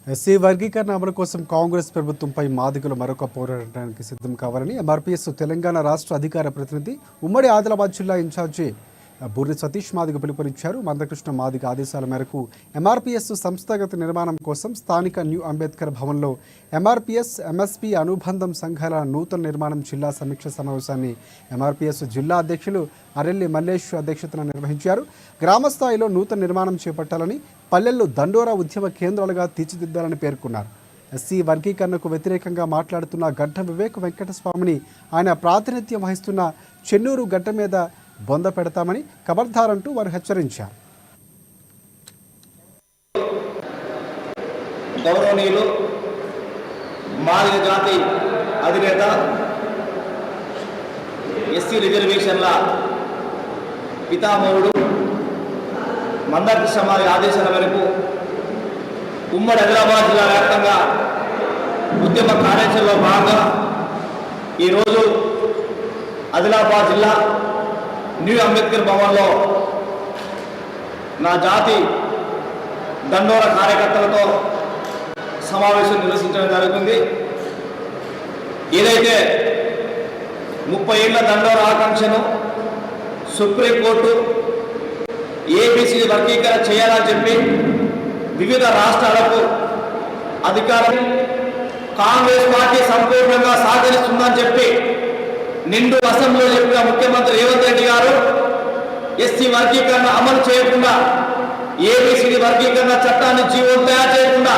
SC వర్గీకరణ అమలు కోసం కాంగ్రెస్ ప్రభుత్వంపై మాదిగలు మరొక పోరాటానికి సిద్ధం కావాలని ఎంఆర్పీఎస్ తెలంగాణ రాష్ట్ర అధికార ప్రతినిధి ఉమ్మడి ఆదిలాబాద్ జిల్లా ఇన్ఛార్జి బుర్రి సతీష్ మాదిగ పిలుపునిచ్చారు. మందకృష్ణ మాదిగ ఆదేశాల మేరకు ఎంఆర్పీఎస్ సంస్థాగత నిర్మాణం కోసం స్థానిక న్యూ అంబేద్కర్ భవన్లో ఎంఆర్పీఎస్ ఎంఎస్పీ అనుబంధం సంఘాల నూతన నిర్మాణం జిల్లా సమీక్ష సమావేశాన్ని ఎంఆర్పీఎస్ జిల్లా అధ్యక్షులు అరెల్లి మల్లేష్ అధ్యక్షతన నిర్వహించారు. గ్రామస్థాయిలో నూతన నిర్మాణం చేపట్టాలని, పల్లెల్లో దండోరా ఉద్యమ కేంద్రాలుగా తీర్చిదిద్దాలని పేర్కొన్నారు. ఎస్సీ వర్గీకరణకు వ్యతిరేకంగా మాట్లాడుతున్న గడ్డ వివేక వెంకటస్వామిని ఆయన ప్రాతినిధ్యం వహిస్తున్న చెన్నూరు గడ్డ మీద బొంద పెడతామని ఖబర్దారంటూ వారు హెచ్చరించారు. గౌరవనీయులు మాదిగ జాతి అధినేత ఎస్సీ రిజర్వేషన్ల పితామహుడు మందకృష్ణ మాదిగ ఆదేశాల మేరకు ఉమ్మడి ఆదిలాబాద్ జిల్లా వ్యాప్తంగా ఉద్యమ కార్యాచరణలో భాగంగా ఈరోజు ఆదిలాబాద్ జిల్లా న్యూ అంబేద్కర్ భవన్లో నా జాతి దండోర కార్యకర్తలతో సమావేశం నిర్వహించడం జరుగుతుంది. ఏదైతే 30 ఏళ్ల దండోర ఆకాంక్షను సుప్రీంకోర్టు ఏబీసీ వర్గీకరణ చేయాలని చెప్పి వివిధ రాష్ట్రాలకు అధికారం కాంగ్రెస్ పార్టీ సంపూర్ణంగా సహకరిస్తుందని చెప్పి నిండు అసెంబ్లీలో చెప్పిన ముఖ్యమంత్రి రేవంత్ రెడ్డి గారు ఎస్సీ వర్గీకరణ అమలు చేయకుండా, ఏబీసీ వర్గీకరణ చట్టాన్ని జీవో తయారు చేయకుండా